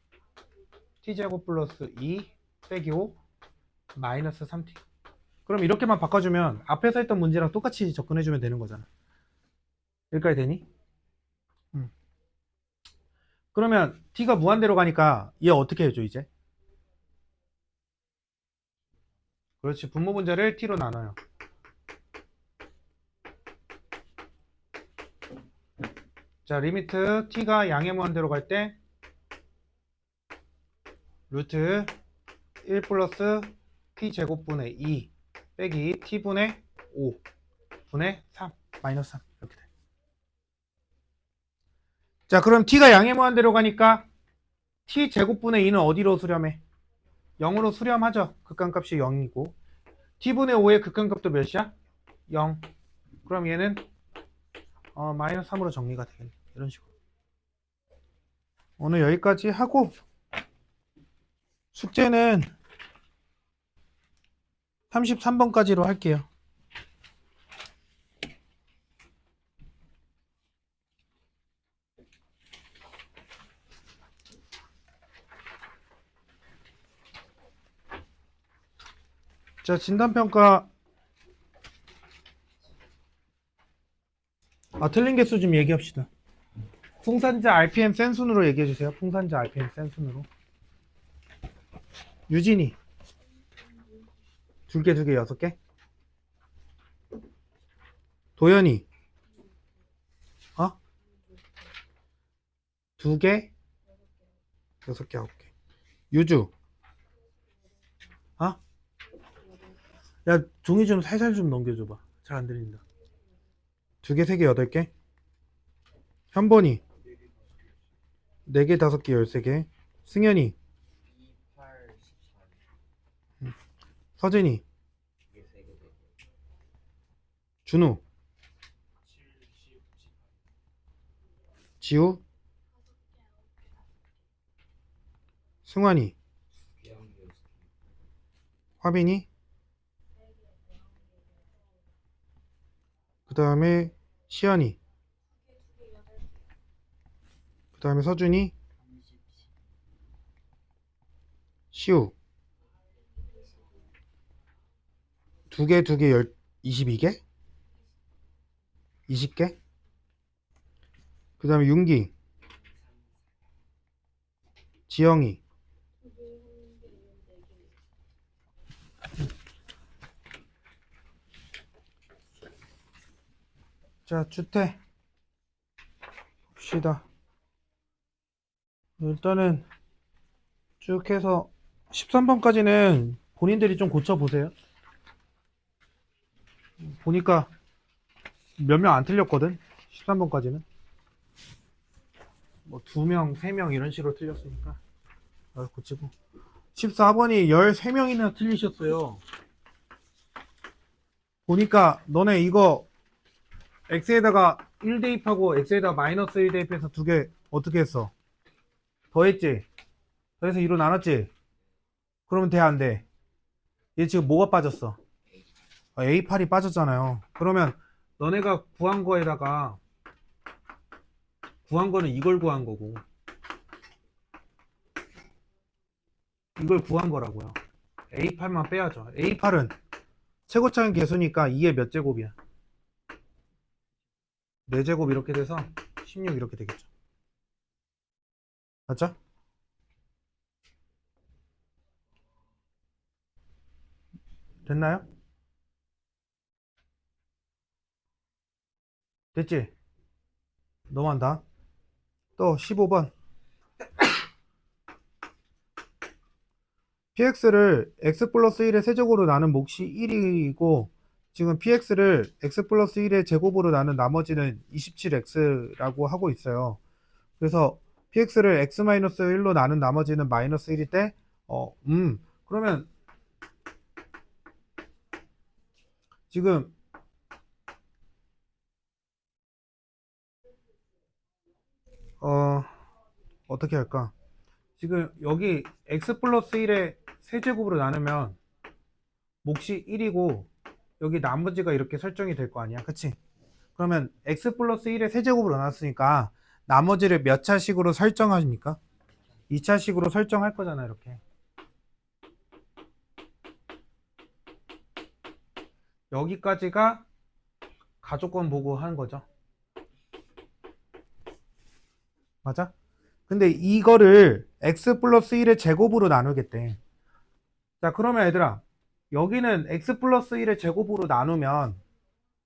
t제곱 플러스 2 빼기 5 마이너스 3t. 그럼 이렇게만 바꿔주면 앞에서 했던 문제랑 똑같이 접근해주면 되는 거잖아. 여기까지 되니? 그러면 t가 무한대로 가니까 얘 어떻게 해줘 이제? 그렇지, 분모 분자를 t로 나눠요. 자, 리미트 t가 양의 무한대로 갈 때 루트 1 플러스 t 제곱분의 2 빼기 t분의 5 분의 3 마이너스 3 이렇게 돼. 자, 그럼 t가 양의 무한대로 가니까 t 제곱분의 2는 어디로 수렴해? 0으로 수렴하죠. 극한값이 0이고 t분의 5의 극한값도 몇이야? 0. 그럼 얘는 마이너스 3으로 정리가 되겠네. 이런 식으로. 오늘 여기까지 하고 숙제는 33번까지로 할게요. 자, 진단평가 틀린 개수 좀 얘기합시다. 풍산자 RPM 센 순으로 얘기해주세요. 풍산자 RPM 센 순으로. 유진이 2개 6개. 도연이 2개 6개 9개. 유주 야, 종이 좀 살살 좀 넘겨줘봐. 잘 안 들린다. 2개, 3개, 8개. 현번이 4개, 5개, 13개. 승현이, 2, 8, 14. 서진이, 이게 3개 되고. 준우, 7, 10, 18. 지우, 승환이, 비양기 6개. 화빈이, 그 다음에 시연이, 그 다음에 서준이, 30, 10. 시우. 2개, 2개, 22개? 20개? 그 다음에 윤기, 지영이. 자, 주태. 봅시다. 일단은 쭉 해서 13번까지는 본인들이 좀 고쳐보세요. 보니까 몇 명 안 틀렸거든? 13번까지는. 뭐 2명, 3명 이런 식으로 틀렸으니까. 고치고. 14번이 13명이나 틀리셨어요. 보니까 너네 이거 x에다가 1 대입하고 x에다가 마이너스 1 대입해서 2개 어떻게 했어? 더했지? 더해서 2로 나눴지? 그러면 돼, 안 돼? 얘 지금 뭐가 빠졌어? A8이 빠졌잖아요. 그러면 너네가 구한 거에다가 구한 거는 이걸 구한 거고 이걸 구한 거라고요. A8만 빼야죠. A8은 최고차는 개수니까 2의 몇 제곱이야? 4제곱 이렇게 돼서 16 이렇게 되겠죠. 맞죠? 됐나요? 됐지? 너무한다. 또 15번. px를 x 플러스 1의 세제곱으로 나눈 몫이 1이고 지금 px를 x 플러스 1의 제곱으로 나눈 나머지는 27x라고 하고 있어요. 그래서 px를 x 마이너스 1로 나눈 나머지는 마이너스 1일 때 그러면 지금 어떻게 할까? 지금 여기 x 플러스 1의 세제곱으로 나누면 몫이 1이고 여기 나머지가 이렇게 설정이 될 거 아니야, 그치? 그러면 x 플러스 1의 세제곱으로 나눴으니까 나머지를 몇 차식으로 설정하십니까? 2차식으로 설정할 거잖아, 이렇게. 여기까지가 가족권 보고 하는 거죠. 맞아? 근데 이거를 x 플러스 1의 제곱으로 나누겠대. 자, 그러면 얘들아, 여기는 x 플러스 1의 제곱으로 나누면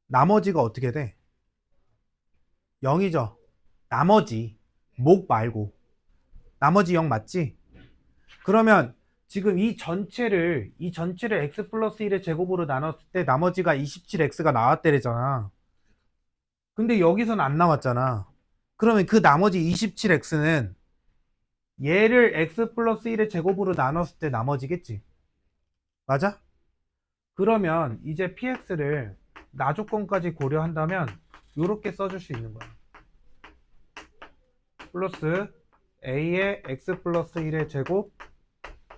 나머지가 어떻게 돼? 0이죠. 나머지, 목 말고. 나머지 0 맞지? 그러면 지금 이 전체를 x 플러스 1의 제곱으로 나눴을 때 나머지가 27x가 나왔대잖아. 근데 여기선 안 나왔잖아. 그러면 그 나머지 27x는 얘를 x 플러스 1의 제곱으로 나눴을 때 나머지겠지. 맞아? 그러면 이제 px를 나조건까지 고려한다면 이렇게 써줄 수 있는 거야. 플러스 a의 x 플러스 1의 제곱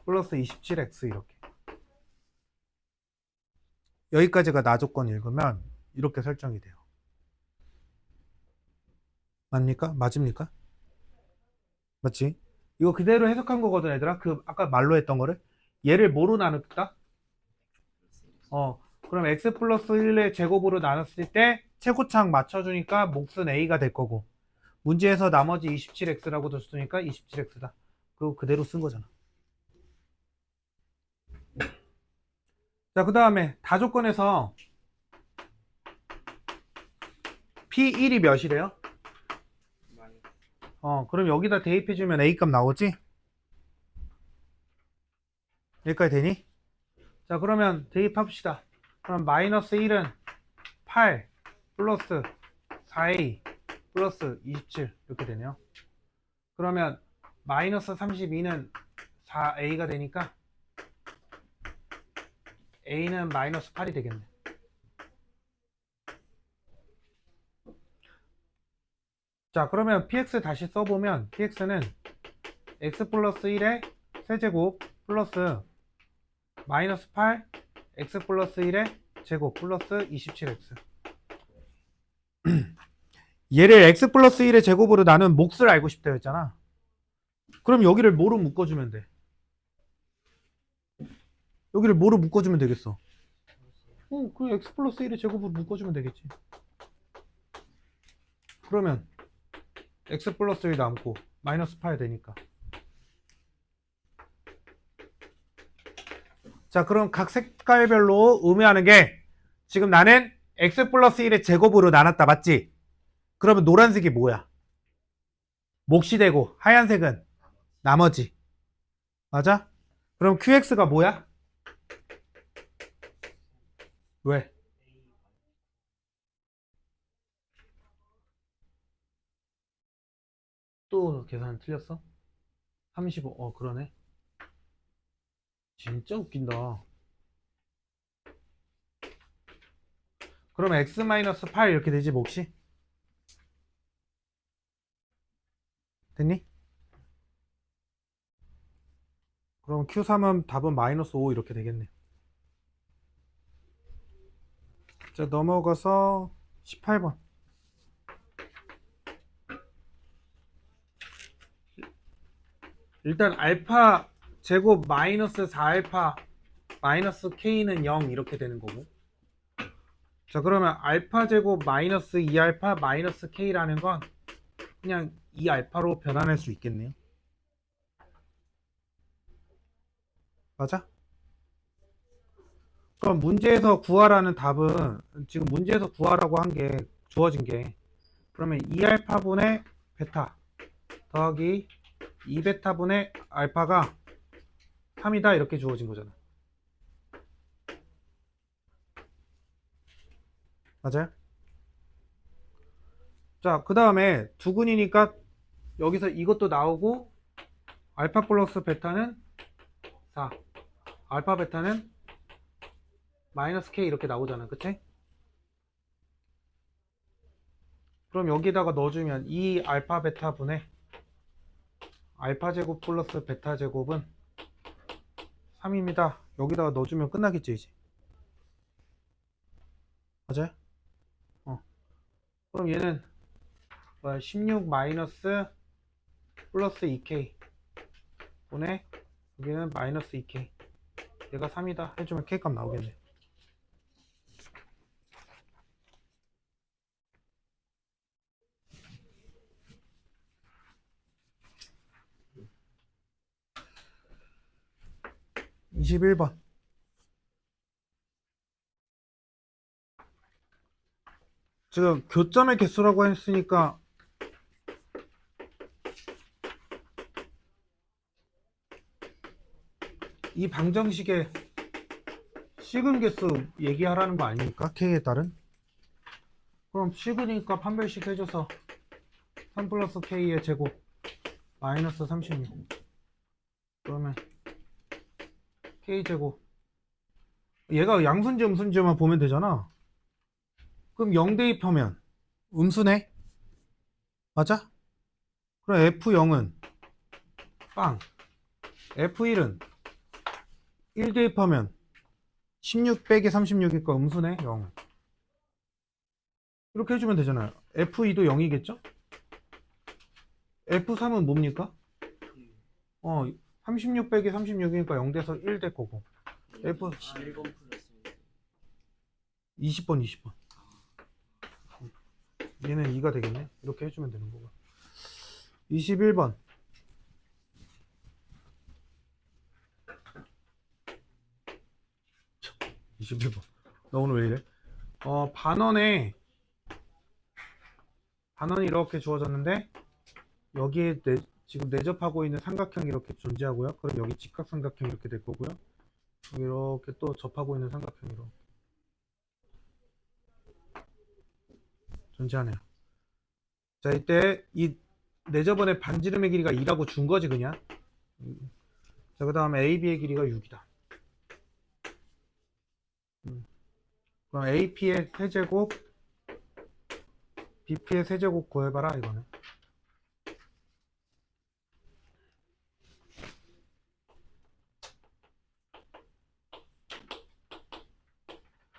플러스 27x 이렇게. 여기까지가 나조건 읽으면 이렇게 설정이 돼요. 맞습니까? 맞습니까? 맞지? 이거 그대로 해석한 거거든, 얘들아. 그 아까 말로 했던 거를 얘를 뭐로 나눴다? 그럼 x 플러스 1의 제곱으로 나눴을 때 최고창 맞춰주니까 몫은 a가 될 거고 문제에서 나머지 27x라고 줬으니까 27x다. 그거 그대로 쓴 거잖아. 자, 그 다음에 다조건에서 p1이 몇이래요? 그럼 여기다 대입해주면 a값 나오지? 여기까지 되니? 자, 그러면 대입합시다. 그럼 마이너스 1은 8 플러스 4a 플러스 27 이렇게 되네요. 그러면 마이너스 32는 4a가 되니까 a는 마이너스 8이 되겠네. 자, 그러면 px 다시 써보면 px는 x 플러스 1의 세제곱 플러스 마이너스 8 x 플러스 1의 제곱 플러스 27x. 얘를 x 플러스 1의 제곱으로 나눈 몫을 알고 싶다 했잖아. 그럼 여기를 뭐로 묶어주면 돼? 여기를 뭐로 묶어주면 되겠어? 그 x 플러스 1의 제곱으로 묶어주면 되겠지. 그러면 x 플러스 1 남고 마이너스 8 되니까. 자, 그럼 각 색깔별로 의미하는 게 지금 나는 x 플러스 1의 제곱으로 나눴다, 맞지? 그러면 노란색이 뭐야? 몫이 되고 하얀색은 나머지. 맞아? 그럼 qx가 뭐야? 왜? 또 계산 틀렸어? 35. 그러네. 진짜 웃긴다. 그러면 x-8 이렇게 되지, 몫이? 됐니? 그럼 Q3은 답은 마이너스 5 이렇게 되겠네. 자, 넘어가서 18번. 일단 알파 제곱 마이너스 4알파 마이너스 K는 0 이렇게 되는 거고. 자, 그러면 알파 제곱 마이너스 2알파 마이너스 K라는 건 그냥 2알파로 변환할 수 있겠네요. 맞아? 그럼 문제에서 구하라는 답은 지금 문제에서 구하라고 한 게 주어진 게 그러면 2알파분의 베타 더하기 2베타분의 알파가 3이다 이렇게 주어진 거잖아. 맞아요? 자, 그 다음에 두근이니까 여기서 이것도 나오고 알파 플러스 베타는 4 알파 베타는 마이너스 K 이렇게 나오잖아. 그치? 그럼 여기다가 넣어주면 이 알파 베타 분의 알파 제곱 플러스 베타 제곱은 3입니다. 여기다가 넣어주면 끝나겠지 이제. 맞아요? 그럼 얘는 16 마이너스 플러스 2K 분의 여기는 마이너스 2K 얘가 3이다 해주면 K값 나오겠네. (21번) 지금 교점의 개수라고 했으니까 이 방정식의 시근 개수 얘기하라는 거 아닙니까? K에 따른. 그럼 시근이니까 판별식 해줘서 3 플러스 K의 제곱 마이너스 36 그러면 K제곱 얘가 양수인지 음수인지만 보면 되잖아. 그럼 0 대입하면 음수네? 맞아? 그럼 F0은 빵 F1은 1 대입하면 16 빼기 36이니까 음수네 0 이렇게 해주면 되잖아요. F2도 0이겠죠? F3은 뭡니까? 36 빼기 36이니까 0 돼서 1 될 거고 F 1번 플러스 20번 20번 얘는 2가 되겠네. 이렇게 해주면 되는 거고. 21번 나 오늘 왜 이래? 반원이 이렇게 주어졌는데 여기에 지금 내접하고 있는 삼각형이 이렇게 존재하고요. 그럼 여기 직각삼각형이 이렇게 될 거고요. 여기 이렇게 또 접하고 있는 삼각형으로 존재하네요. 자, 이때 이 내저번에 반지름의 길이가 2라고 준 거지 그냥. 자, 그 다음에 AB의 길이가 6이다. 그럼 AP의 세제곱, BP의 세제곱 구해봐라 이거는.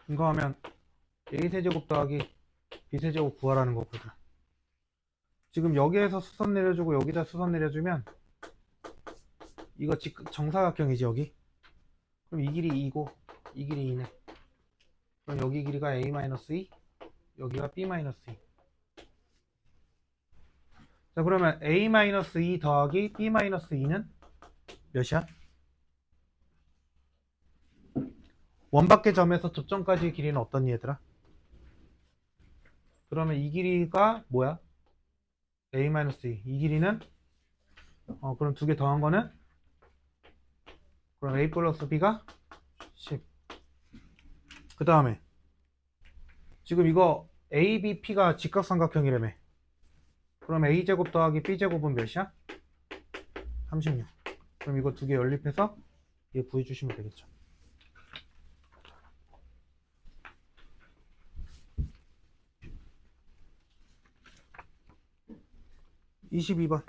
이거 하면 A세제곱 더하기 B세제곱 구하라는 거거든. 지금 여기에서 수선 내려주고 여기다 수선 내려주면 이거 정사각형이지 여기. 그럼 이 길이 2고 이 길이 2네. 그럼 여기 길이가 A-2, 여기가 B-2. 자, 그러면 A-2 더하기 B-2는 몇이야? 원밖의 점에서 접점까지의 길이는 어떤 얘들아? 그러면 이 길이가 뭐야? A-2. 이 길이는 그럼 두 개 더한 거는 그럼 A 플러스 B가 10. 그 다음에 지금 이거 ABP가 직각삼각형이라며. 그럼 A제곱 더하기 B제곱은 몇이야? 36. 그럼 이거 두 개 연립해서 얘 구해주시면 되겠죠. 22번.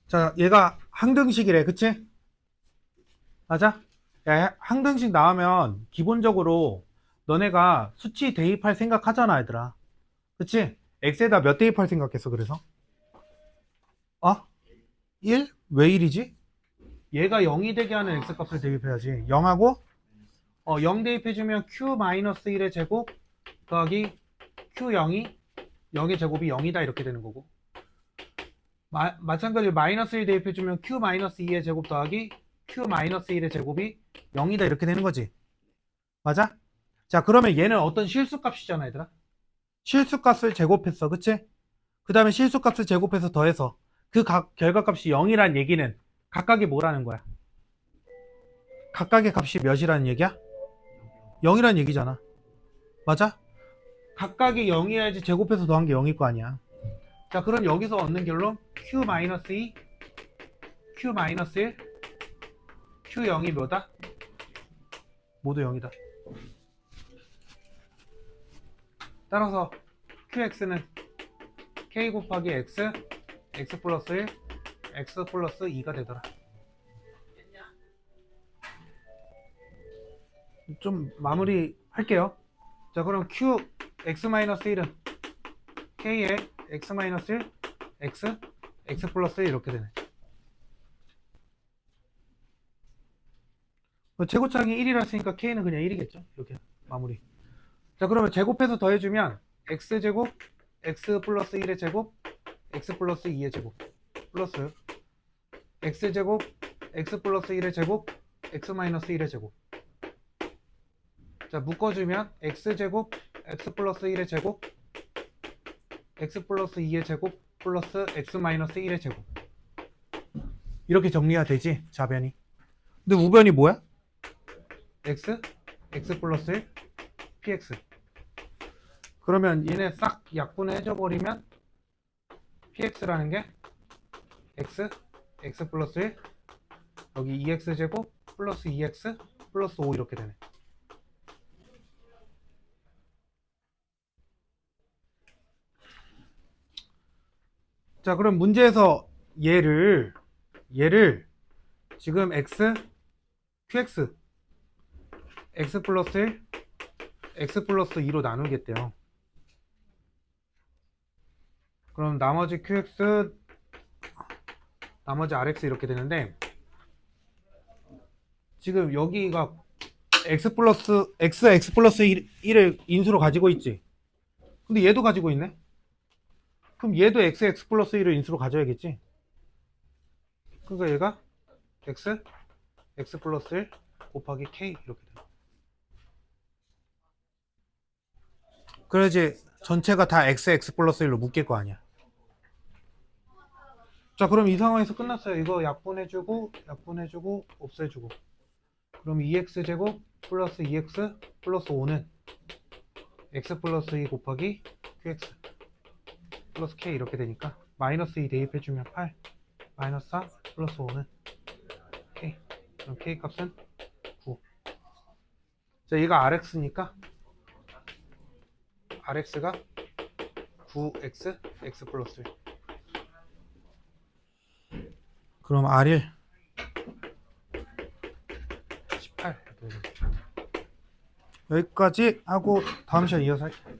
자, 얘가 항등식이래, 그치? 맞아? 야, 항등식 나오면 기본적으로 너네가 수치 대입할 생각 하잖아, 얘들아. 그치? x에다 몇 대입할 생각했어, 그래서? 1? 왜 1이지? 얘가 0이 되게 하는 x값을 대입해야지. 0하고 0 대입해주면 q-1의 제곱 더하기 q0이 0의 제곱이 0이다 이렇게 되는 거고, 마찬가지로 마이너스 1 대입해주면 q-2의 제곱 더하기 q-1의 제곱이 0이다 이렇게 되는 거지. 맞아? 자, 그러면 얘는 어떤 실수값이잖아, 얘들아. 실수값을 제곱했어, 그치? 그 다음에 실수값을 제곱해서 더해서 그 결과값이 0이란 얘기는 각각이 뭐라는 거야? 각각의 값이 몇이라는 얘기야? 0이란 얘기잖아. 맞아? 각각이 0이어야지 제곱해서 더한 게 0일 거 아니야. 자, 그럼 여기서 얻는 결론 q-2, q-1, q0이 뭐다? 모두 0이다. 따라서 qx는 k 곱하기 x, x 플러스 1, x 플러스 2가 되더라. 좀 마무리 할게요. 자, 그럼 q x-1은 k의 x-1, x, x 플러스 1 이렇게 되네. 제곱창이 1이라 했으니까 k는 그냥 1이겠죠. 이렇게 마무리. 자, 그러면 제곱해서 더해주면 x제곱, x 플러스 1의 제곱, x 플러스 2의 제곱 플러스 x제곱, x 플러스 1의 제곱, x 마이너스 1의 제곱. 자, 묶어주면 x제곱, x 플러스 1의 제곱, x 플러스 2의 제곱 플러스 x 마이너스 1의 제곱. 이렇게 정리가 되지, 좌변이. 근데 우변이 뭐야? x, x 플러스 1, px. 그러면 얘네 싹 약분해줘 버리면 px라는 게 x, x 플러스 1, 여기 2x 제곱 플러스 2x 플러스 5 이렇게 되네. 자, 그럼 문제에서 얘를 지금 x, qx, x 플러스 1, x 플러스 2로 나누겠대요. 그럼 나머지 qx, 나머지 rx 이렇게 되는데, 지금 여기가 x 플러스 1을 인수로 가지고 있지. 근데 얘도 가지고 있네. 그럼 얘도 x 플러스 1을 인수로 가져야겠지. 그러니까 얘가 x 플러스 1 곱하기 k 이렇게 돼. 그래야지 전체가 다 x 플러스 1로 묶일 거 아니야. 자, 그럼 이 상황에서 끝났어요. 이거 약분해주고 없애주고. 그럼 2x제곱 플러스 2x 플러스 5는 x 플러스 2 곱하기 qx 플러스 k 이렇게 되니까 마이너스 2 대입해주면 8 마이너스 4 플러스 5는 k. 그럼 k 값은 9. 자, 얘가 rx니까 rx가 9x x 플러스 1. 그럼 R1 18 여기까지 하고 다음 시간 이어서 할게요.